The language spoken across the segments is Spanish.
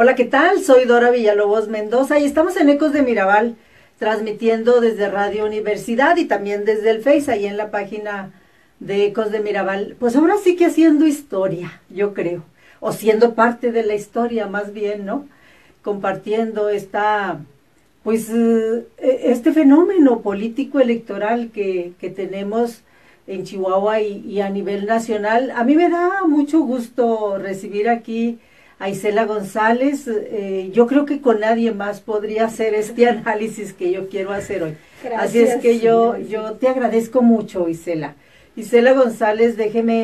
Hola, ¿qué tal? Soy Dora Villalobos Mendoza y estamos en Ecos de Mirabal, transmitiendo desde Radio Universidad y también desde el Face, ahí en la página de Ecos de Mirabal. Pues ahora sí que haciendo historia, yo creo, o siendo parte de la historia más bien, ¿no? Compartiendo este fenómeno político electoral que tenemos en Chihuahua y a nivel nacional. A mí me da mucho gusto recibir aquí a Isela González. Yo creo que con nadie más podría hacer este análisis que yo quiero hacer hoy. Gracias, así es que yo te agradezco mucho, Isela. Isela González,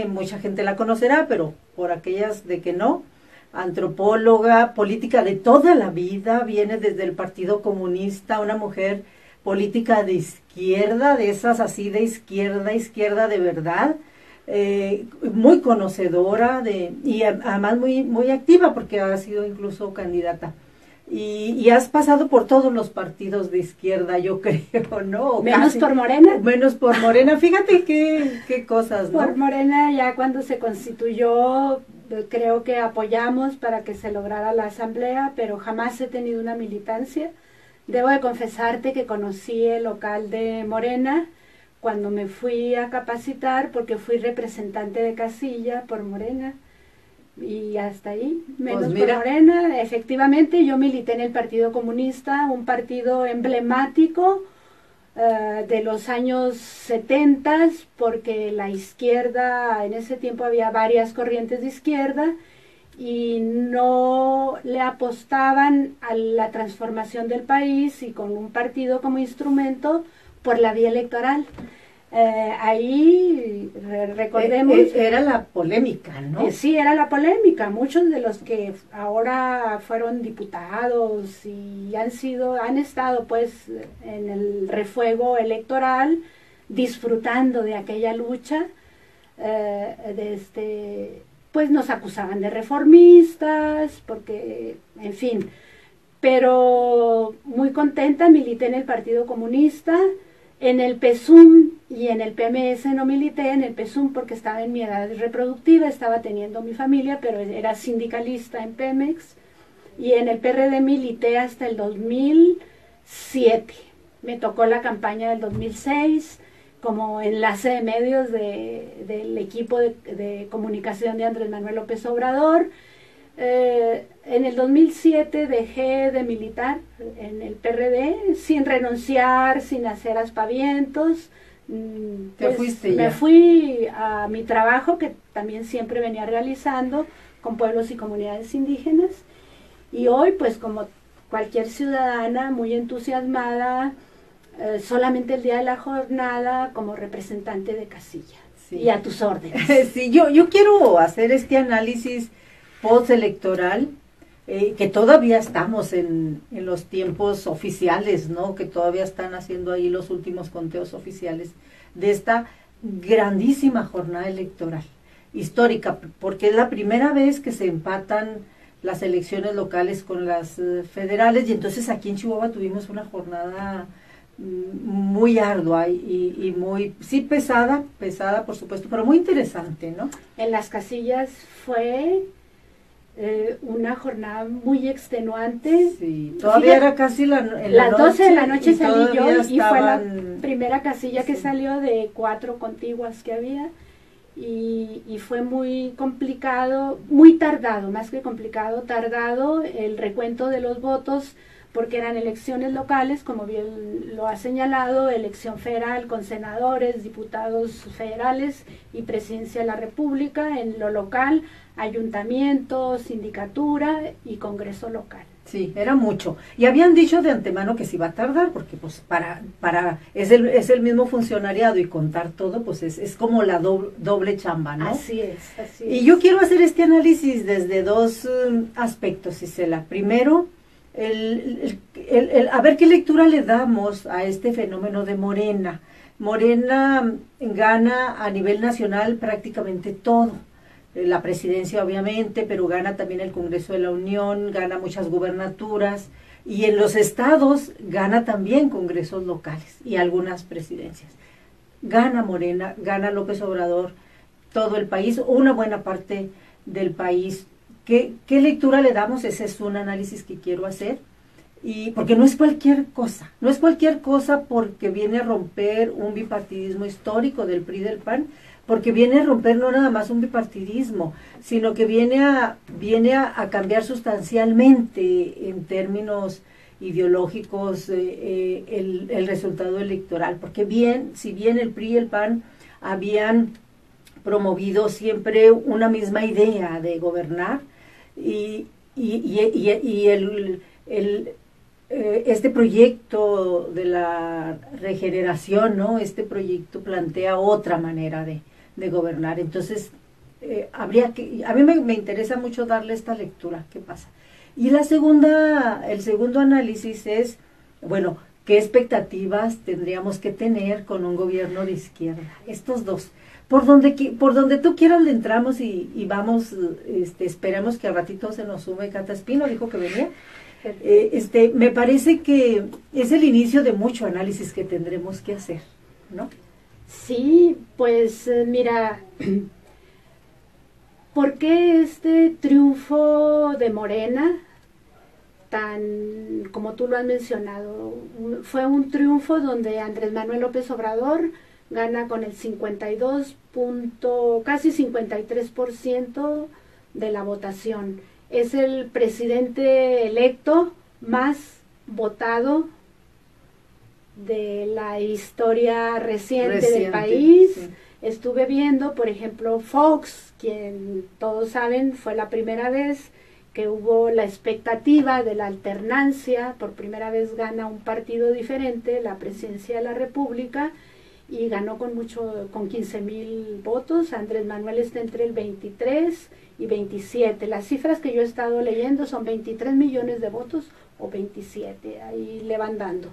mucha gente la conocerá, pero por aquellas de que no, antropóloga, política de toda la vida, viene desde el Partido Comunista, una mujer política de izquierda, de esas así de izquierda de verdad, muy conocedora y además muy activa porque ha sido incluso candidata. Y has pasado por todos los partidos de izquierda, yo creo, ¿no? Menos por Morena. Menos por Morena, fíjate qué cosas, ¿no? Por Morena, ya cuando se constituyó, creo que apoyamos para que se lograra la asamblea, pero jamás he tenido una militancia. Debo de confesarte que conocí el local de Morena cuando me fui a capacitar, porque fui representante de casilla por Morena. Y hasta ahí, menos por Morena. Efectivamente, yo milité en el Partido Comunista, un partido emblemático de los años 70, porque la izquierda, en ese tiempo había varias corrientes de izquierda, y no le apostaban a la transformación del país y con un partido como instrumento por la vía electoral. Ahí recordemos... Era la polémica, ¿no? Sí, era la polémica. Muchos de los que ahora fueron diputados y han estado pues en el refuego electoral, disfrutando de aquella lucha, pues nos acusaban de reformistas, porque, en fin, pero muy contenta, milité en el Partido Comunista. En el PSUM y en el PMS no milité, en el PSUM porque estaba en mi edad reproductiva, estaba teniendo mi familia, pero era sindicalista en Pemex, y en el PRD milité hasta el 2007. Me tocó la campaña del 2006 como enlace de medios del equipo de comunicación de Andrés Manuel López Obrador. En el 2007 dejé de militar en el PRD sin renunciar, sin hacer aspavientos. Me fui a mi trabajo, que también siempre venía realizando con pueblos y comunidades indígenas, y hoy pues como cualquier ciudadana muy entusiasmada, solamente el día de la jornada como representante de casilla. Sí. Y a tus órdenes. Sí, yo quiero hacer este análisis postelectoral, que todavía estamos en los tiempos oficiales, ¿no? Que todavía están haciendo ahí los últimos conteos oficiales de esta grandísima jornada electoral, histórica, porque es la primera vez que se empatan las elecciones locales con las federales, y entonces aquí en Chihuahua tuvimos una jornada muy ardua y muy, sí, pesada por supuesto, pero muy interesante, ¿no? En las casillas fue una jornada muy extenuante. Sí, todavía era casi las 12 de la noche salí yo, y fue la estaban... primera casilla que sí. salió de 4 contiguas que había, y fue muy complicado, muy tardado, más que complicado, tardado el recuento de los votos, porque eran elecciones locales, como bien lo ha señalado, elección federal con senadores, diputados federales y presidencia de la República. En lo local, ayuntamiento, sindicatura y congreso local. Sí, era mucho. Y habían dicho de antemano que se iba a tardar, porque pues es el mismo funcionariado, y contar todo, pues es como la doble chamba, ¿no? Así es. Y yo quiero hacer este análisis desde dos aspectos, Isela. Primero, a ver qué lectura le damos a este fenómeno de Morena. Morena gana a nivel nacional prácticamente todo. La presidencia obviamente, pero gana también el Congreso de la Unión, gana muchas gubernaturas, y en los estados gana también congresos locales y algunas presidencias. Gana Morena, gana López Obrador, todo el país, una buena parte del país ¿Qué lectura le damos? Ese es un análisis que quiero hacer. Y porque no es cualquier cosa, no es cualquier cosa porque viene a romper un bipartidismo histórico del PRI y del PAN, porque viene a romper no nada más un bipartidismo, sino que viene a cambiar sustancialmente en términos ideológicos el resultado electoral, porque si bien el PRI y el PAN habían promovido siempre una misma idea de gobernar este proyecto de la regeneración, ¿no? Este proyecto plantea otra manera de gobernar. Entonces, a mí me interesa mucho darle esta lectura. ¿Qué pasa? Y el segundo análisis es, bueno, ¿qué expectativas tendríamos que tener con un gobierno de izquierda? Estos dos. Por donde tú quieras le entramos y vamos, esperemos que al ratito se nos sume Cata Espino, dijo que venía. Me parece que es el inicio de mucho análisis que tendremos que hacer, ¿no? Sí, pues mira, ¿por qué este triunfo de Morena, tan como tú lo has mencionado, fue un triunfo donde Andrés Manuel López Obrador gana con el casi 53% de la votación? Es el presidente electo más votado de la historia reciente del país. Sí. Estuve viendo, por ejemplo, Fox, quien todos saben fue la primera vez que hubo la expectativa de la alternancia, por primera vez gana un partido diferente, la presidencia de la República, y ganó con 15,000 votos. Andrés Manuel está entre el 23 y 27. Las cifras que yo he estado leyendo son 23 millones de votos o 27, ahí le van dando.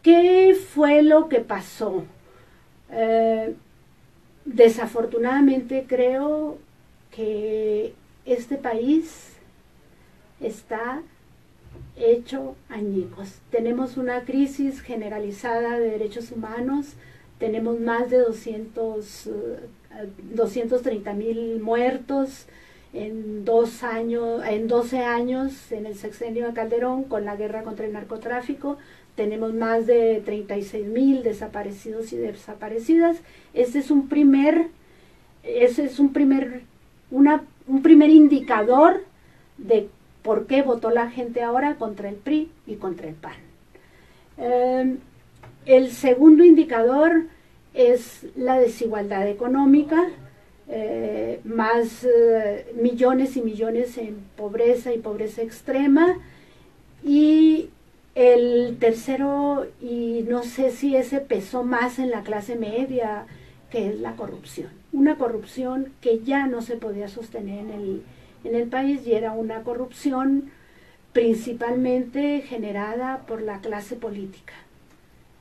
¿Qué fue lo que pasó? Desafortunadamente creo que este país está hecho añicos. Tenemos una crisis generalizada de derechos humanos, tenemos más de 230,000 muertos en 12 años en el sexenio de Calderón con la guerra contra el narcotráfico. Tenemos más de 36,000 desaparecidos y desaparecidas. Ese es un primer indicador de por qué votó la gente ahora contra el PRI y contra el PAN. El segundo indicador es la desigualdad económica, más millones y millones en pobreza y pobreza extrema. Y el tercero, y no sé si ese pesó más en la clase media, que es la corrupción. Una corrupción que ya no se podía sostener en el país, y era una corrupción principalmente generada por la clase política.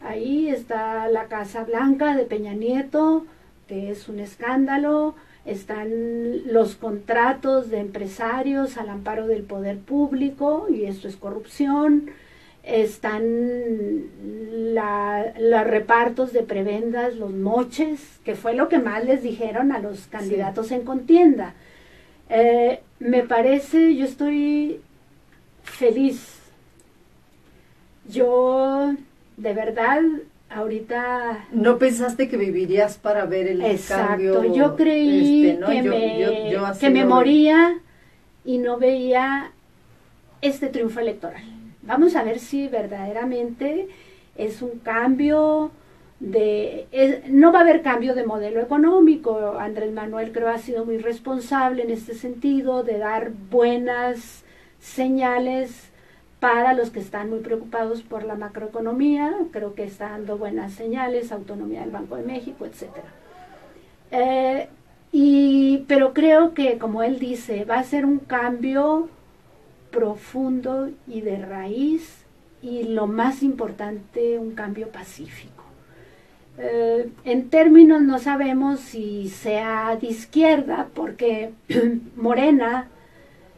Ahí está la Casa Blanca de Peña Nieto, que es un escándalo. Están los contratos de empresarios al amparo del poder público, y esto es corrupción. Están los repartos de prebendas, los moches, que fue lo que más les dijeron a los candidatos en contienda. Me parece, yo estoy feliz. Yo, de verdad, ahorita... ¿No pensaste que vivirías para ver el cambio? Exacto, yo creí ¿no? que me moría y no veía este triunfo electoral. Vamos a ver si verdaderamente es un cambio no va a haber cambio de modelo económico. Andrés Manuel creo ha sido muy responsable en este sentido de dar buenas señales para los que están muy preocupados por la macroeconomía. Creo que está dando buenas señales, autonomía del Banco de México, etcétera. Pero creo que, como él dice, va a ser un cambio profundo y de raíz, y lo más importante, un cambio pacífico. En términos no sabemos si sea de izquierda, porque Morena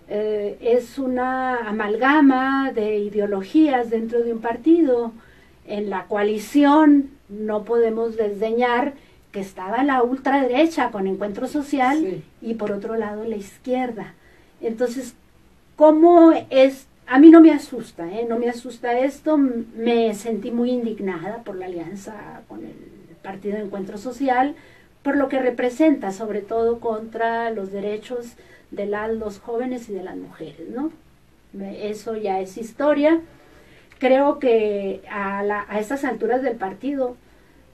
es una amalgama de ideologías dentro de un partido. En la coalición no podemos desdeñar que estaba la ultraderecha con Encuentro Social, sí, y por otro lado la izquierda. Entonces, ¿cómo es? A mí no me asusta, no me asusta esto. Me sentí muy indignada por la alianza con el Partido de Encuentro Social, por lo que representa, sobre todo contra los derechos de los jóvenes y de las mujeres, ¿no? Eso ya es historia. Creo que a estas alturas del partido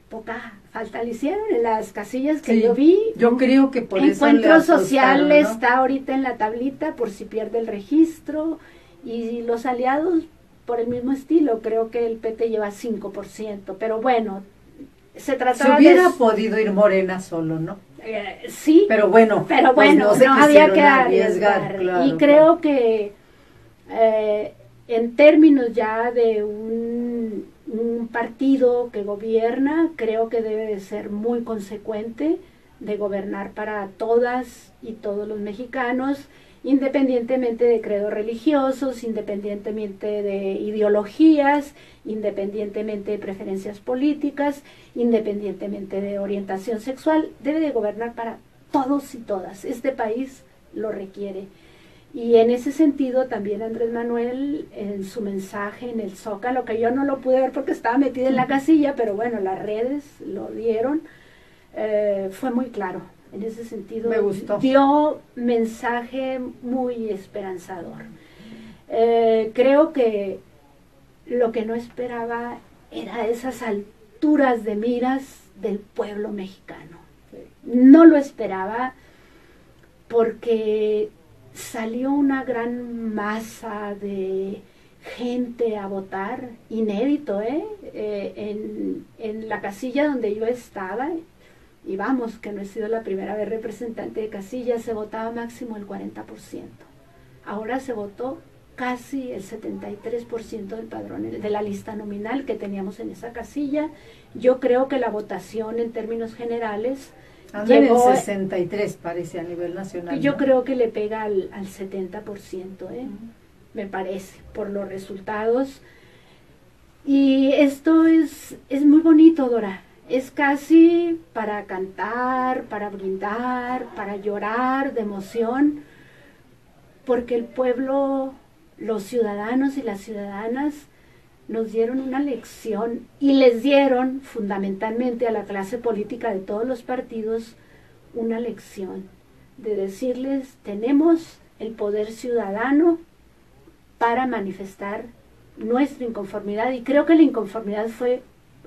poca falta le hicieron en las casillas que sí, yo vi. yo creo que por eso Encuentro le Social apostaron, ¿no? está ahorita en la tablita por si pierde el registro, y los aliados por el mismo estilo. Creo que el PT lleva 5%, pero bueno, se trataba Se hubiera de... podido ir Morena solo, ¿no? Sí, pero bueno, pero pues bueno, no, se no había quisieron que arriesgar, arriesgar. claro, Y creo que en términos ya de un partido que gobierna, creo que debe de ser muy consecuente, de gobernar para todas y todos los mexicanos, independientemente de credos religiosos, independientemente de ideologías, independientemente de preferencias políticas, independientemente de orientación sexual. Debe de gobernar para todos y todas. Este país lo requiere. Y en ese sentido también Andrés Manuel, en su mensaje en el Zócalo, que yo no lo pude ver porque estaba metida en la casilla, pero bueno, las redes lo dieron, fue muy claro. En ese sentido, me gustó. Dio mensaje muy esperanzador. Creo que lo que no esperaba era esas alturas de miras del pueblo mexicano. No lo esperaba, porque salió una gran masa de gente a votar, inédito, en la casilla donde yo estaba. Y vamos, que no he sido la primera vez representante de casilla, se votaba máximo el 40%. Ahora se votó casi el 73% del padrón, de la lista nominal que teníamos en esa casilla. Yo creo que la votación en términos generales Andan llegó, en 63, parece, a nivel nacional. yo ¿no? creo que le pega al 70%, me parece, por los resultados. Y esto es muy bonito, Dora. Es casi para cantar, para brindar, para llorar de emoción, porque el pueblo, los ciudadanos y las ciudadanas nos dieron una lección, y les dieron fundamentalmente a la clase política de todos los partidos una lección de decirles: tenemos el poder ciudadano para manifestar nuestra inconformidad. Y creo que la inconformidad fue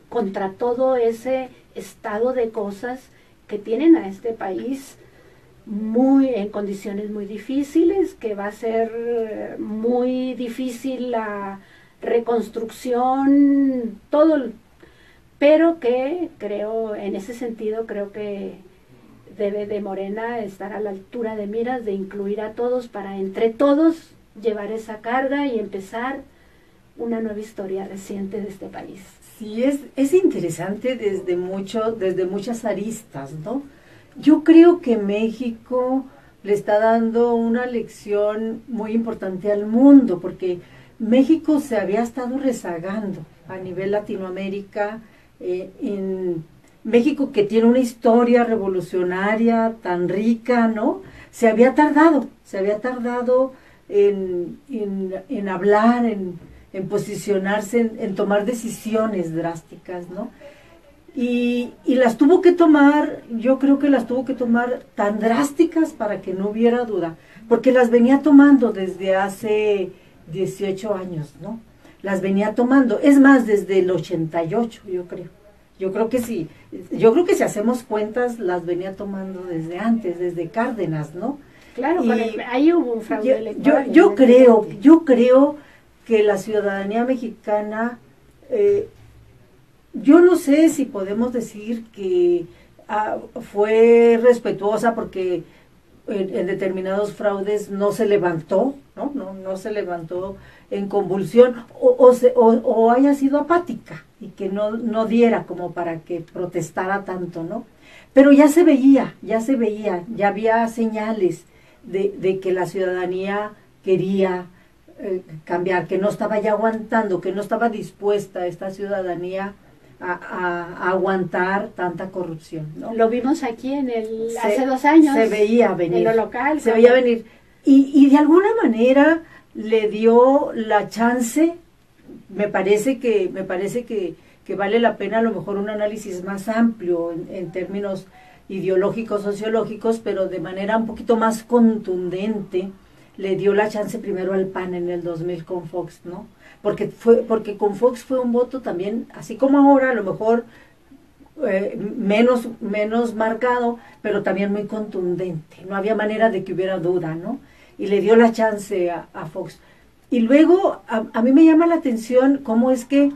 contra todo ese estado de cosas que tienen a este país en condiciones muy difíciles, que va a ser muy difícil la reconstrucción, todo, pero que creo, en ese sentido, creo que debe de Morena estar a la altura de miras, de incluir a todos, para entre todos llevar esa carga y empezar una nueva historia reciente de este país. Sí, es interesante desde muchas aristas, ¿no? Yo creo que México le está dando una lección muy importante al mundo, porque México se había estado rezagando a nivel Latinoamérica, en México, que tiene una historia revolucionaria tan rica, ¿no? Se había tardado en hablar, en posicionarse, en tomar decisiones drásticas, ¿no? Y las tuvo que tomar, yo creo que las tuvo que tomar tan drásticas para que no hubiera duda, porque las venía tomando desde hace 18 años, ¿no? Las venía tomando, es más, desde el 88, yo creo. Yo creo que sí, yo creo que si hacemos cuentas, las venía tomando desde antes, desde Cárdenas, ¿no? Claro, ahí hubo un fraude electoral. Yo creo que la ciudadanía mexicana, yo no sé si podemos decir que fue respetuosa, porque en determinados fraudes no se levantó, no se levantó en convulsión, o haya sido apática y que no diera como para que protestara tanto, ¿no? Pero ya se veía, ya había señales de que la ciudadanía quería cambiar, que no estaba ya aguantando, que no estaba dispuesta esta ciudadanía a aguantar tanta corrupción, ¿no? Lo vimos aquí hace 2 años. Se veía venir. En lo local. Se veía venir. Y de alguna manera le dio la chance, me parece que vale la pena a lo mejor un análisis más amplio en términos ideológicos, sociológicos, pero de manera un poquito más contundente, le dio la chance primero al PAN en el 2000 con Fox, ¿no? Porque con Fox fue un voto también, así como ahora, a lo mejor menos marcado, pero también muy contundente. No había manera de que hubiera duda, ¿no? Y le dio la chance a Fox. Y luego, a mí me llama la atención cómo es que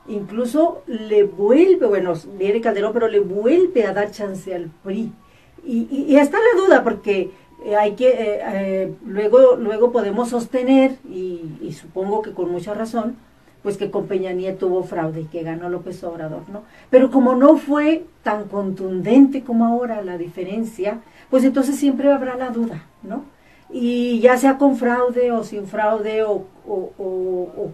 incluso le vuelve, bueno, viene Calderón, pero le vuelve a dar chance al PRI. Y está la duda, porque luego podemos sostener, y supongo que con mucha razón, pues que con Peña Nieto hubo fraude y que ganó López Obrador, ¿no? Pero como no fue tan contundente como ahora la diferencia, pues entonces siempre habrá la duda, ¿no? Y ya sea con fraude o sin fraude o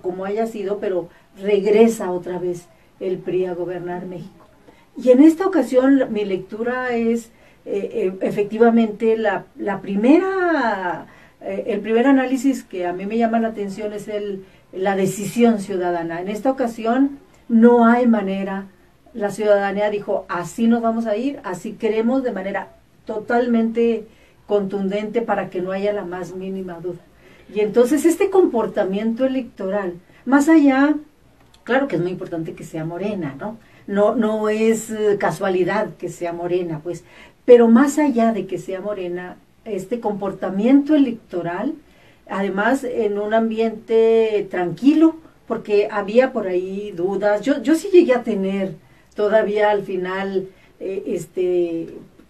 como haya sido, pero regresa otra vez el PRI a gobernar México. Y en esta ocasión mi lectura es efectivamente el primer análisis que a mí me llama la atención es la decisión ciudadana. En esta ocasión no hay manera, la ciudadanía dijo, así nos vamos a ir, así queremos, de manera totalmente contundente para que no haya la más mínima duda. Y entonces este comportamiento electoral, más allá, claro que es muy importante que sea Morena, ¿no? No es casualidad que sea Morena, pues, pero más allá de que sea Morena, este comportamiento electoral, además en un ambiente tranquilo, porque había por ahí dudas, yo sí llegué a tener todavía al final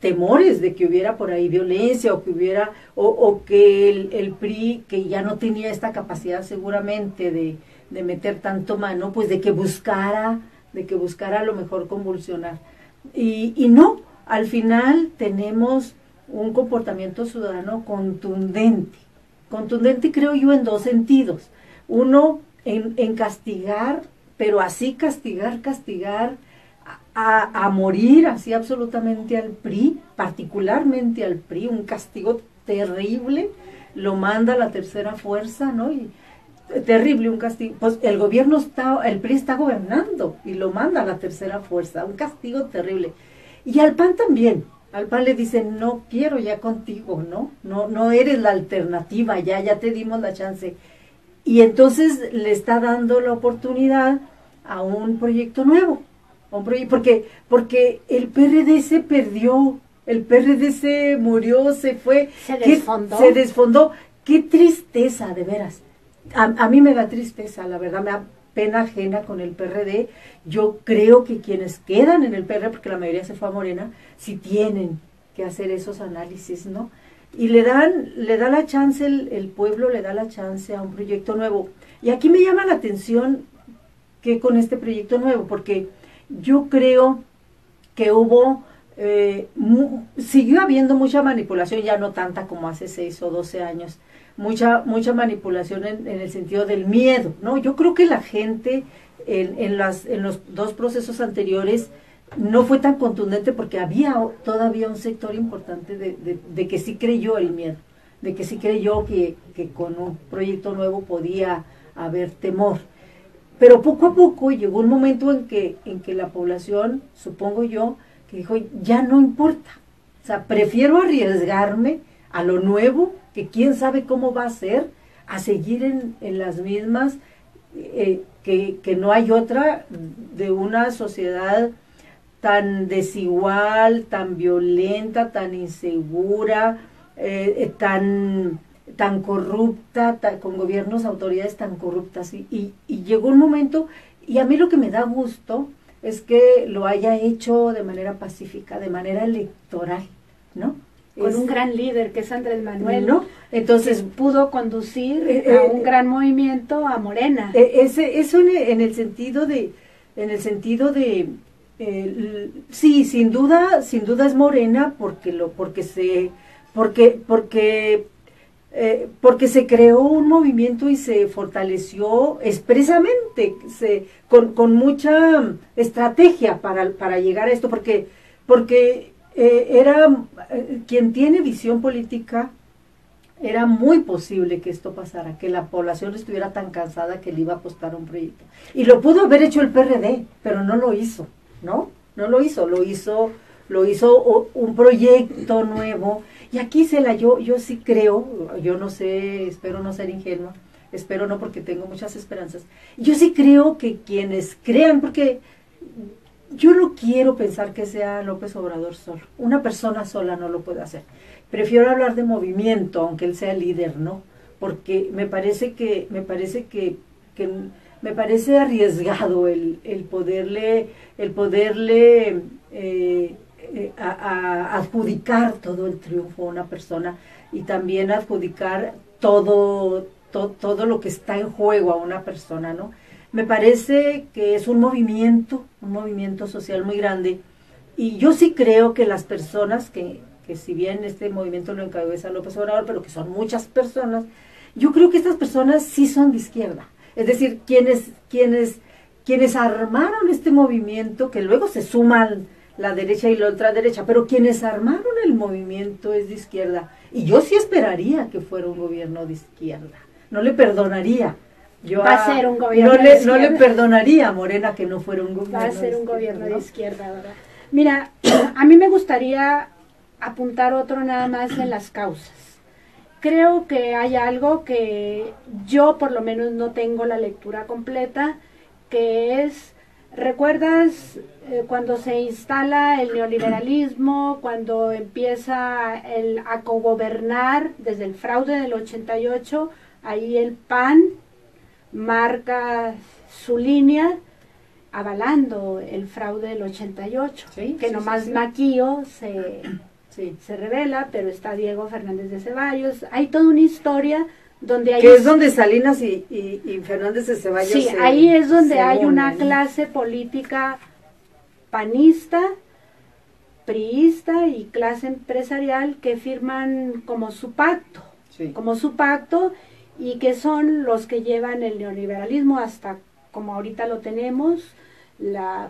temores de que hubiera por ahí violencia o que hubiera o que el PRI, que ya no tenía esta capacidad seguramente de meter tanto mano, pues de que buscara a lo mejor convulsionar. Y no, al final tenemos un comportamiento ciudadano contundente creo yo en 2 sentidos. Uno, en castigar, pero así castigar a morir, así absolutamente al PRI, particularmente al PRI, un castigo terrible, lo manda la tercera fuerza, ¿no? Y terrible, un castigo, pues el PRI está gobernando y lo manda la tercera fuerza, un castigo terrible. Y al PAN también, al PAN le dicen, no quiero ya contigo, no eres la alternativa, ya te dimos la chance. Y entonces le está dando la oportunidad a un proyecto nuevo, porque el PRD se perdió, el PRD se murió, se fue, se desfondó. Qué tristeza, de veras. A mí me da tristeza, la verdad, me da pena ajena con el PRD. Yo creo que quienes quedan en el PRD, porque la mayoría se fue a Morena, sí tienen que hacer esos análisis, ¿no? Y le da la chance, el pueblo le da la chance a un proyecto nuevo. Y aquí me llama la atención que con este proyecto nuevo, porque yo creo que siguió habiendo mucha manipulación, ya no tanta como hace 6 o 12 años, mucha manipulación en el sentido del miedo, ¿no? Yo creo que la gente en los 2 procesos anteriores no fue tan contundente porque había todavía un sector importante de que sí creyó el miedo, de que sí creyó que con un proyecto nuevo podía haber temor. Pero poco a poco llegó un momento en que la población, supongo yo, que dijo, ya no importa. O sea, prefiero arriesgarme a lo nuevo, que quién sabe cómo va a ser, a seguir en las mismas, que no hay otra de una sociedad tan desigual, tan violenta, tan insegura, tan corrupta, con gobiernos, autoridades tan corruptas. Y llegó un momento, y a mí lo que me da gusto es que lo haya hecho de manera pacífica, de manera electoral, ¿no? Con un gran líder que es Andrés Manuel, ¿no? Entonces pudo conducir a un gran movimiento a Morena. Eso en el sentido de sí, sin duda es Morena porque porque se creó un movimiento y se fortaleció expresamente, con mucha estrategia para llegar a esto, porque quien tiene visión política, era muy posible que esto pasara, que la población estuviera tan cansada que le iba a apostar a un proyecto. Y lo pudo haber hecho el PRD, pero no lo hizo, ¿no? No lo hizo, lo hizo un proyecto nuevo. Y aquí yo sí creo, yo no sé, espero no ser ingenua, espero no porque tengo muchas esperanzas. Yo sí creo que quienes crean, porque yo no quiero pensar que sea López Obrador solo, una persona sola no lo puede hacer. Prefiero hablar de movimiento, aunque él sea líder, ¿no? Porque me parece arriesgado el poderle adjudicar todo el triunfo a una persona y también adjudicar todo lo que está en juego a una persona, ¿no? Me parece que es un movimiento social muy grande, y yo sí creo que las personas que si bien este movimiento lo encabeza López Obrador, pero que son muchas personas, yo creo que estas personas sí son de izquierda. Es decir, quienes armaron este movimiento, que luego se suman la derecha y la ultraderecha, pero quienes armaron el movimiento es de izquierda. Y yo sí esperaría que fuera un gobierno de izquierda. No le perdonaría. Va a ser un gobierno de izquierda. No le perdonaría a Morena que no fuera un gobierno de izquierda. Va a ser un gobierno de izquierda ahora. Mira, a mí me gustaría apuntar otro nada más en las causas. Creo que hay algo que yo por lo menos no tengo la lectura completa, que es, ¿recuerdas cuando se instala el neoliberalismo, cuando empieza a cogobernar desde el fraude del 88, ahí el PAN marca su línea avalando el fraude del 88, ¿sí? Que nomás Maquillo se revela, pero está Diego Fernández de Ceballos. Hay toda una historia donde hay... Que es donde Salinas y Fernández de Ceballos. Sí, ahí es donde hay una clase política panista, priista y clase empresarial que firman como su pacto, y que son los que llevan el neoliberalismo hasta como ahorita lo tenemos,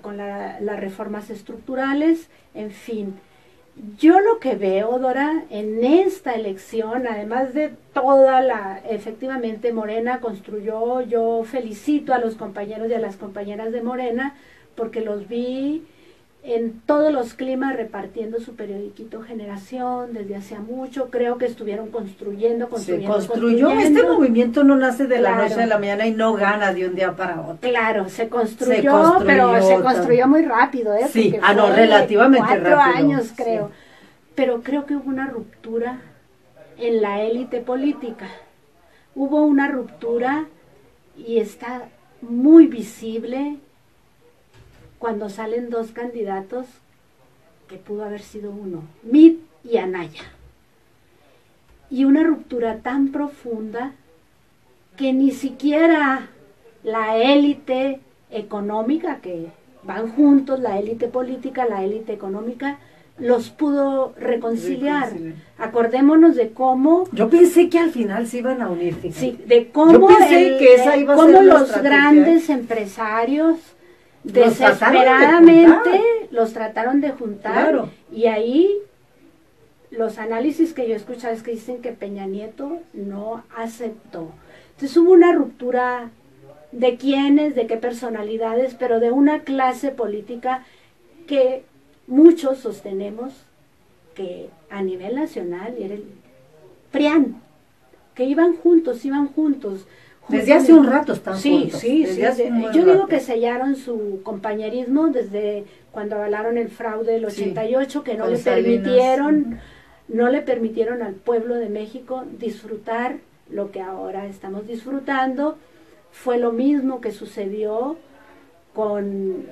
con las reformas estructurales, en fin. Yo lo que veo, Dora, en esta elección, además de efectivamente Morena construyó, yo felicito a los compañeros y a las compañeras de Morena, porque los vi en todos los climas repartiendo su periodiquito Generación desde hacía mucho. Creo que estuvieron construyendo. Este movimiento no nace de la noche a la mañana y no gana de un día para otro. Claro, se construyó pero se construyó muy rápido, ¿eh? Sí, relativamente 4 rápido. años, creo. Sí. Pero creo que hubo una ruptura en la élite política. Hubo una ruptura y está muy visible cuando salen 2 candidatos, que pudo haber sido uno, Mid y Anaya. Y una ruptura tan profunda que ni siquiera la élite económica, que van juntos, la élite política, la élite económica, los pudo reconciliar. Acordémonos de cómo... Yo pensé que al final se iban a unir. Fíjate. Sí, de cómo, cómo los grandes empresarios desesperadamente los trataron de juntar, claro. Y ahí los análisis que yo he escuchado es que dicen que Peña Nieto no aceptó. Entonces hubo una ruptura de quiénes, de qué personalidades, pero de una clase política que muchos sostenemos que a nivel nacional era el PRIAN, que iban juntos. Desde hace un rato están juntos. Sí. Yo digo que sellaron su compañerismo desde cuando avalaron el fraude del 88, que no le permitieron al pueblo de México disfrutar lo que ahora estamos disfrutando. Fue lo mismo que sucedió con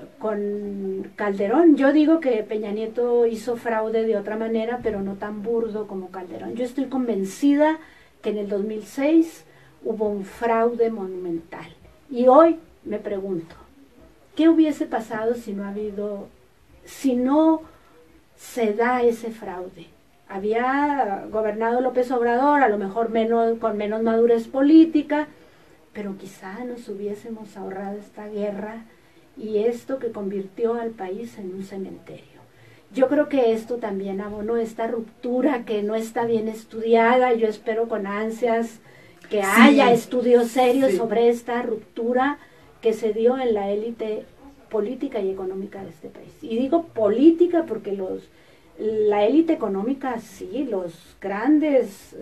Calderón. Yo digo que Peña Nieto hizo fraude de otra manera, pero no tan burdo como Calderón. Yo estoy convencida que en el 2006 hubo un fraude monumental. Y hoy me pregunto, ¿qué hubiese pasado si no se da ese fraude? había gobernado López Obrador, a lo mejor con menos madurez política, pero quizá nos hubiésemos ahorrado esta guerra y esto que convirtió al país en un cementerio. Yo creo que esto también abonó esta ruptura que no está bien estudiada. Yo espero con ansias que haya estudios serios sobre esta ruptura que se dio en la élite política y económica de este país. Y digo política porque la élite económica, sí, los grandes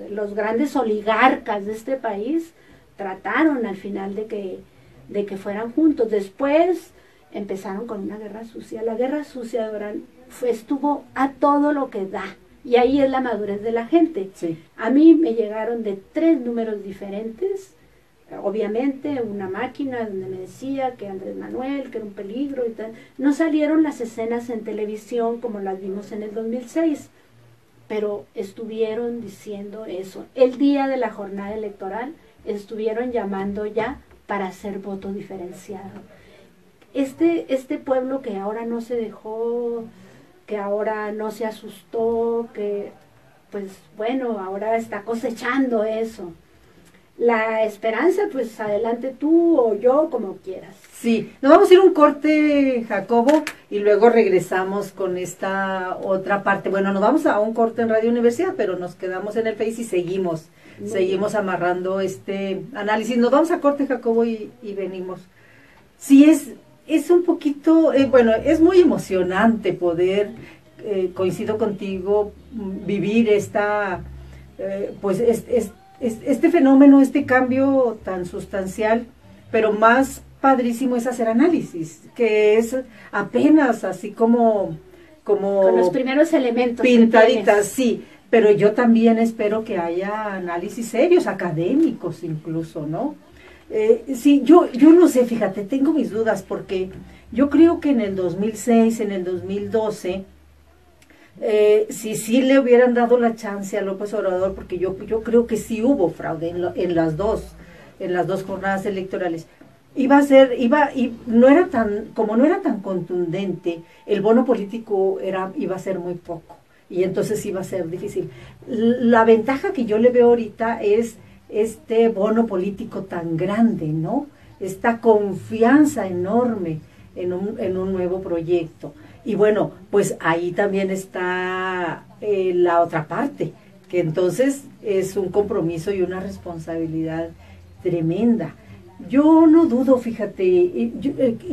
oligarcas de este país trataron al final de que fueran juntos. Después empezaron con una guerra sucia. La guerra sucia estuvo a todo lo que da. Y ahí es la madurez de la gente. Sí. A mí me llegaron de 3 números diferentes. Obviamente una máquina donde me decía que Andrés Manuel, que era un peligro y tal. No salieron las escenas en televisión como las vimos en el 2006, pero estuvieron diciendo eso. El día de la jornada electoral estuvieron llamando ya para hacer voto diferenciado. Este pueblo que ahora no se dejó, que ahora no se asustó, que pues bueno, ahora está cosechando eso. La esperanza, pues adelante tú o yo, como quieras. Sí, nos vamos a ir un corte, Jacobo, y luego regresamos con esta otra parte. Bueno, nos vamos a un corte en Radio Universidad, pero nos quedamos en el Face y seguimos amarrando este análisis. Nos vamos a corte, Jacobo, y venimos. Sí, es un poquito, bueno, es muy emocionante poder, coincido contigo, vivir este fenómeno, este cambio tan sustancial, pero más padrísimo es hacer análisis, que es apenas así como con los primeros elementos pintaditas, sí, pero yo también espero que haya análisis serios, académicos incluso, ¿no? Sí, yo no sé, fíjate, tengo mis dudas, porque yo creo que en el 2006, en el 2012, si sí le hubieran dado la chance a López Obrador, porque yo creo que sí hubo fraude en las dos jornadas electorales, y no era tan contundente, el bono político iba a ser muy poco, y entonces iba a ser difícil. La ventaja que yo le veo ahorita es este bono político tan grande, ¿no? Esta confianza enorme en un nuevo proyecto. Y bueno, pues ahí también está la otra parte, que entonces es un compromiso y una responsabilidad tremenda. Yo no dudo, fíjate,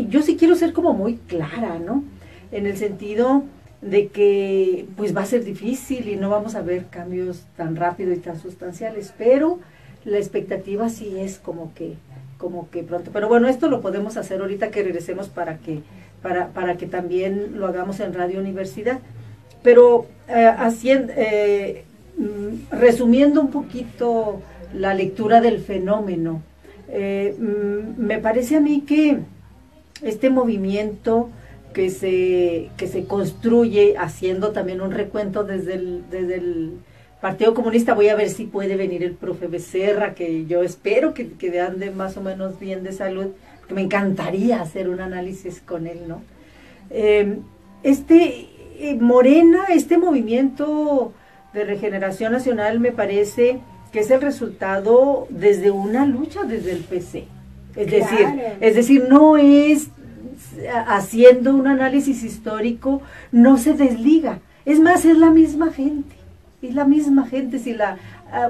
yo sí quiero ser como muy clara, ¿no? En el sentido de que pues va a ser difícil y no vamos a ver cambios tan rápido y tan sustanciales, pero la expectativa sí es como que pronto. Pero bueno, esto lo podemos hacer ahorita que regresemos para que también lo hagamos en Radio Universidad. Pero resumiendo un poquito la lectura del fenómeno, me parece a mí que este movimiento que se construye, haciendo también un recuento desde el Partido Comunista, voy a ver si puede venir el profe Becerra, que yo espero que ande más o menos bien de salud, que me encantaría hacer un análisis con él, ¿no? Morena, este movimiento de regeneración nacional, me parece que es el resultado desde una lucha desde el PC. Es decir, no es haciendo un análisis histórico, no se desliga. Es más, es la misma gente.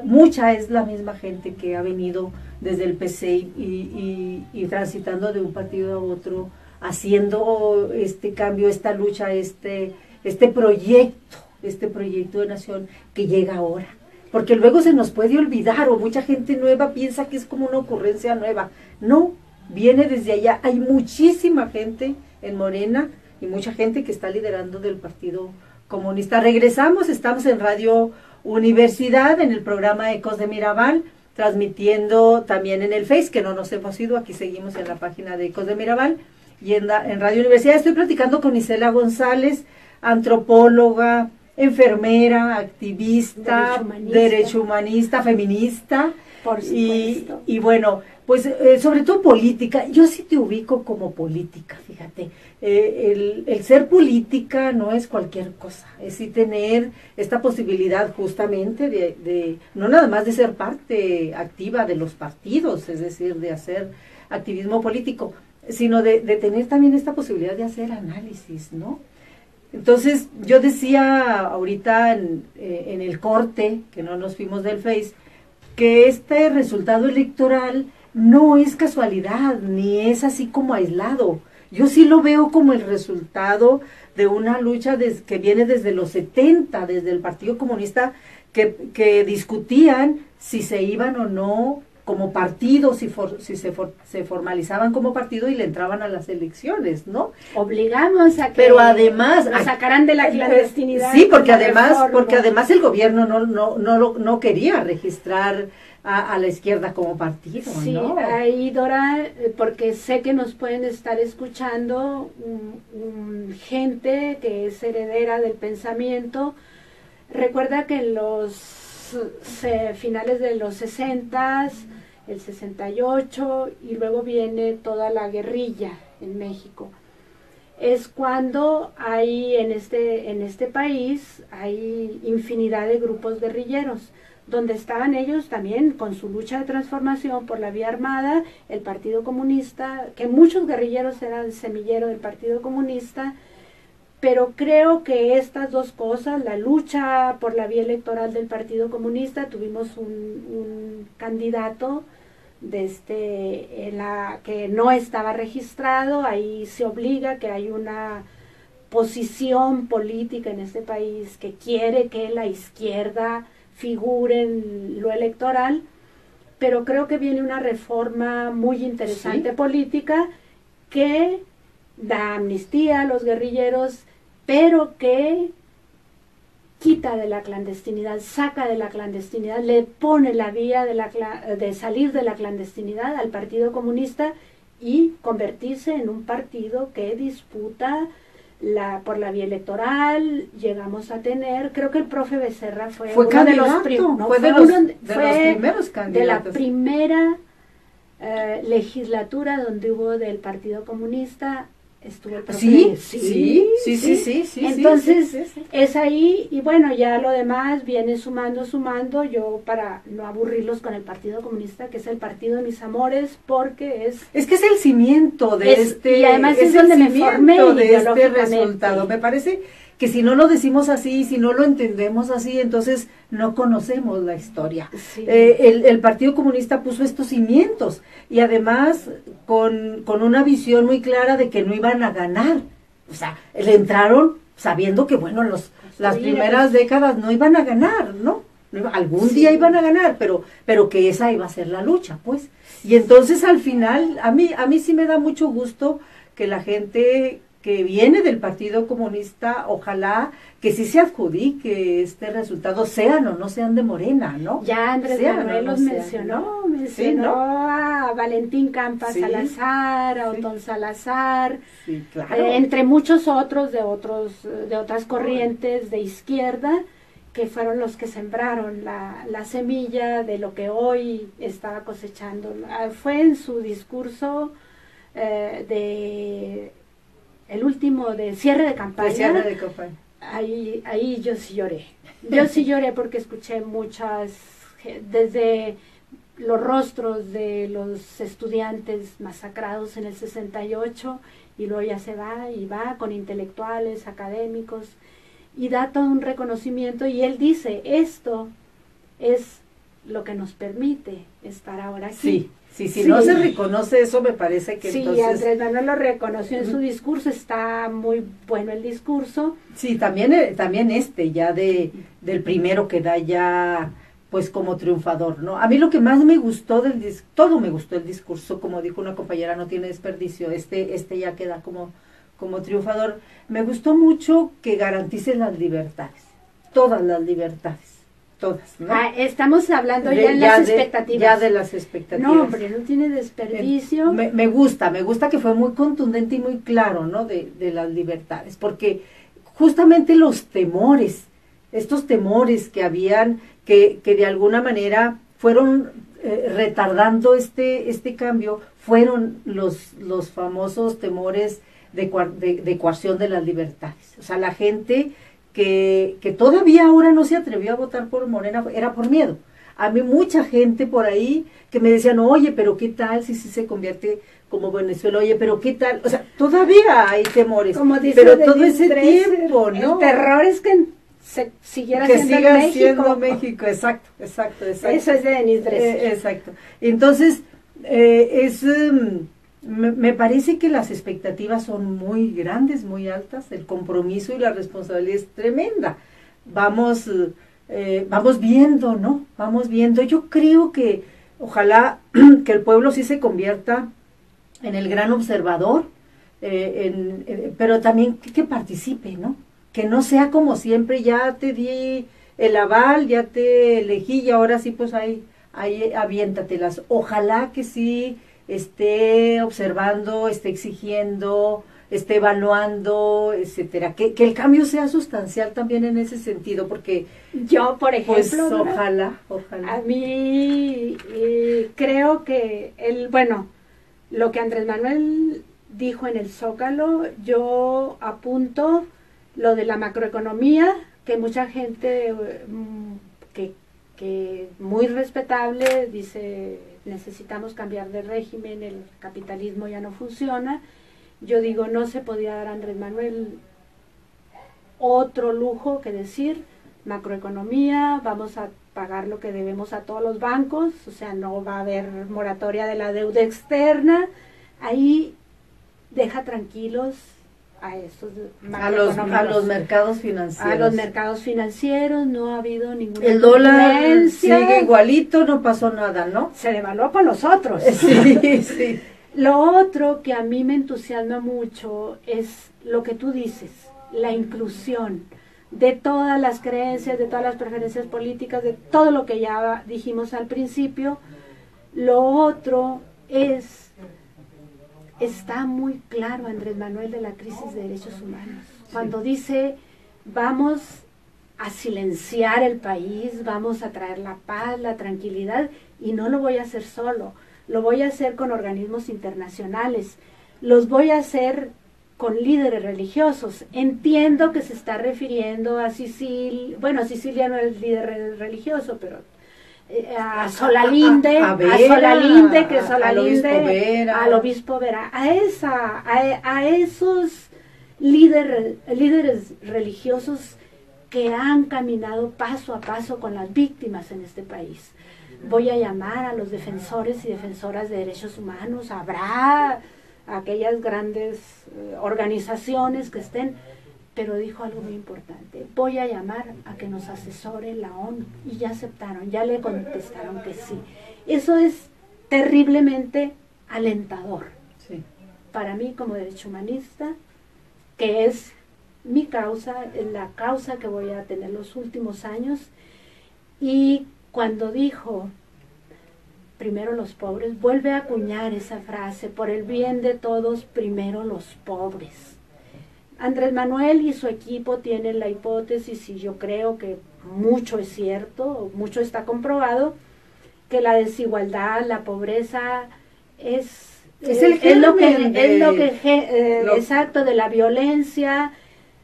Mucha es la misma gente que ha venido desde el PC y transitando de un partido a otro, haciendo este cambio, esta lucha, este proyecto de nación que llega ahora. Porque luego se nos puede olvidar, o mucha gente nueva piensa que es como una ocurrencia nueva. No, viene desde allá. Hay muchísima gente en Morena y mucha gente que está liderando del Partido Comunista. Regresamos, estamos en Radio Universidad, en el programa Ecos de Mirabal, transmitiendo también en el Face, que no nos hemos ido, aquí seguimos en la página de Ecos de Mirabal, y en Radio Universidad. Estoy platicando con Isela González, antropóloga, enfermera, activista, derecho humanista, feminista, Por supuesto. Y bueno, pues sobre todo política, yo sí te ubico como política, fíjate. El ser política no es cualquier cosa, es sí tener esta posibilidad justamente de no nada más de ser parte activa de los partidos, es decir, de hacer activismo político, sino de tener también esta posibilidad de hacer análisis, ¿no? Entonces, yo decía ahorita en el corte, que no nos fuimos del Face, que este resultado electoral no es casualidad, ni es así como aislado. Yo sí lo veo como el resultado de una lucha que viene desde los 70, desde el Partido Comunista, que discutían si se iban o no como partido, si se formalizaban como partido y le entraban a las elecciones, ¿no? Obligamos a que pero además lo sacaran de la clandestinidad. Sí, porque además el gobierno no quería registrar a la izquierda como partido, sí, ¿no? Ahí, Dora, porque sé que nos pueden estar escuchando gente que es heredera del pensamiento. Recuerda que en los finales de los 60, el 68, y luego viene toda la guerrilla en México. Es cuando hay en este país hay infinidad de grupos guerrilleros, donde estaban ellos también con su lucha de transformación por la vía armada, el Partido Comunista, que muchos guerrilleros eran semillero del Partido Comunista, pero creo que estas dos cosas, la lucha por la vía electoral del Partido Comunista, tuvimos un candidato que no estaba registrado, ahí se obliga que hay una posición política en este país que quiere que la izquierda figure en lo electoral, pero creo que viene una reforma muy interesante política que da amnistía a los guerrilleros, pero que quita de la clandestinidad, saca de la clandestinidad, le pone la vía de salir de la clandestinidad al Partido Comunista y convertirse en un partido que disputa por la vía electoral. Llegamos a tener, creo que el profe Becerra fue uno de los primeros candidatos, de la primera legislatura donde hubo del Partido Comunista. Estuvo el profe. Sí. Entonces, es ahí, y bueno, ya lo demás viene sumando, yo para no aburrirlos con el Partido Comunista, que es el partido de mis amores, porque es que es el cimiento de y además es donde me formé de este resultado. Me parece que si no lo decimos así, si no lo entendemos así, entonces no conocemos la historia. Sí. El Partido Comunista puso estos cimientos y además con una visión muy clara de que no iban a ganar. O sea, le entraron sabiendo que, bueno, las primeras décadas no iban a ganar, ¿no? Algún día iban a ganar, pero que esa iba a ser la lucha, pues. Y entonces al final, a mí sí me da mucho gusto que la gente que viene del Partido Comunista, ojalá que sí se adjudique este resultado, sean o no sean de Morena, ¿no? Ya Andrés Manuel los mencionó a Valentín Campas Salazar, a Otón Salazar, entre muchos otros de otras corrientes de izquierda, que fueron los que sembraron la semilla de lo que hoy estaba cosechando. Fue en su discurso el último de cierre de campaña. Ahí yo sí lloré. Yo sí lloré porque escuché desde los rostros de los estudiantes masacrados en el 68, y luego ya se va con intelectuales, académicos, y da todo un reconocimiento, y él dice, esto es lo que nos permite estar ahora aquí. Si no se reconoce eso, me parece que entonces... Sí, Andrés Manuel lo reconoció en su discurso, está muy bueno el discurso. Sí, también ya del primero que da ya, pues como triunfador, ¿no? A mí lo que más me gustó todo me gustó el discurso, como dijo una compañera, no tiene desperdicio, este ya queda como triunfador. Me gustó mucho que garantice las libertades, todas las libertades. Todas, ¿no? Estamos hablando ya en las expectativas. Ya de las expectativas. No, hombre, no tiene desperdicio. Me gusta que fue muy contundente y muy claro, ¿no? De las libertades, porque justamente estos temores que habían, que de alguna manera fueron retardando este cambio fueron los famosos temores de coerción de las libertades. O sea, la gente que todavía ahora no se atrevió a votar por Morena era por miedo. A mí mucha gente por ahí que me decían, oye, pero ¿qué tal si se convierte como Venezuela? Oye, pero ¿qué tal? O sea, todavía hay temores. Como dice pero Denis todo ese Dresser, tiempo, ¿no? El terror es que siga siendo México. Exacto. Eso es de Denis Dresser. Exacto. Entonces, me parece que las expectativas son muy grandes, muy altas, el compromiso y la responsabilidad es tremenda. Vamos viendo, ¿no? Vamos viendo. Yo creo que ojalá que el pueblo sí se convierta en el gran observador, pero también que participe, ¿no? Que no sea como siempre, ya te di el aval, ya te elegí y ahora sí, pues ahí aviéntatelas. Ojalá que sí esté observando, esté exigiendo, esté evaluando, etcétera, que el cambio sea sustancial también en ese sentido, porque yo, por ejemplo, pues, ojalá. A mí creo que lo que Andrés Manuel dijo en el Zócalo, yo apunto lo de la macroeconomía, que mucha gente que muy respetable dice necesitamos cambiar de régimen, el capitalismo ya no funciona. Yo digo, no se podía dar a Andrés Manuel otro lujo que decir macroeconomía, vamos a pagar lo que debemos a todos los bancos, o sea, no va a haber moratoria de la deuda externa. Ahí deja tranquilos a estos a los mercados financieros. A los mercados financieros no ha habido ninguna el dólar sigue igualito, no pasó nada, ¿no? Se devaluó por nosotros. Sí. Lo otro que a mí me entusiasma mucho es lo que tú dices, la inclusión de todas las creencias, de todas las preferencias políticas, de todo lo que ya dijimos al principio. Lo otro está muy claro Andrés Manuel de la crisis de derechos humanos. Cuando dice, vamos a silenciar el país, vamos a traer la paz, la tranquilidad, y no lo voy a hacer solo. Lo voy a hacer con organismos internacionales, los voy a hacer con líderes religiosos. Entiendo que se está refiriendo a Sicilia, Sicilia no es líder religioso, pero a Solalinde, al obispo Vera, a esos líderes religiosos que han caminado paso a paso con las víctimas en este país. Voy a llamar a los defensores y defensoras de derechos humanos, habrá aquellas grandes organizaciones que estén, pero dijo algo muy importante, voy a llamar a que nos asesore la ONU, y ya aceptaron, ya le contestaron que sí. Eso es terriblemente alentador. Sí. Para mí como derecho humanista, que es mi causa, es la causa que voy a tener los últimos años. Y cuando dijo primero los pobres, vuelve a acuñar esa frase, por el bien de todos, primero los pobres. Andrés Manuel y su equipo tienen la hipótesis, y yo creo que mucho es cierto, mucho está comprobado, que la desigualdad, la pobreza es lo que exacto, de la violencia.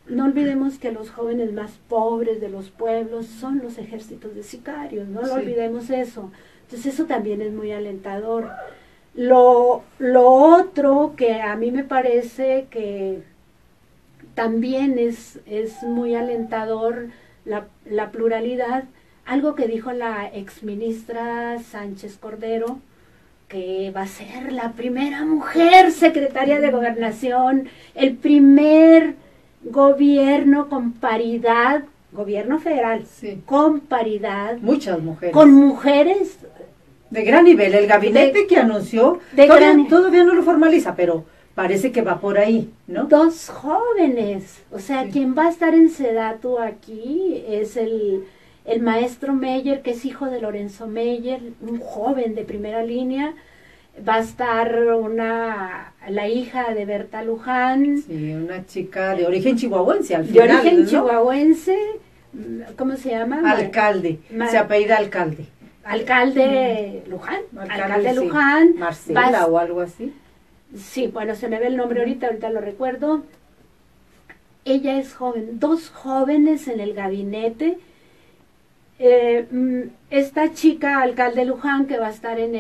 No olvidemos que los jóvenes más pobres de los pueblos son los ejércitos de sicarios, no lo olvidemos eso. Entonces eso también es muy alentador. Lo otro que a mí me parece que también es muy alentador, la pluralidad, algo que dijo la exministra Sánchez Cordero, que va a ser la primera mujer secretaria de Gobernación, el primer gobierno con paridad, gobierno federal, con paridad. Muchas mujeres. Con mujeres de gran nivel. El gabinete que anunció todavía no lo formaliza, pero parece que va por ahí, ¿no? 2 jóvenes. O sea, quien va a estar en Sedatu aquí es el maestro Meyer, que es hijo de Lorenzo Meyer, un joven de primera línea. Va a estar la hija de Berta Luján. Sí, una chica de origen chihuahuense al final, de origen chihuahuense, ¿cómo se llama? Alcalde, se apellida Alcalde. alcalde Luján, alcalde sí. Luján. Marcela o algo así. Sí, bueno, se me ve el nombre ahorita lo recuerdo. Ella es joven, 2 jóvenes en el gabinete. Esta chica, alcalde Luján, que va a estar en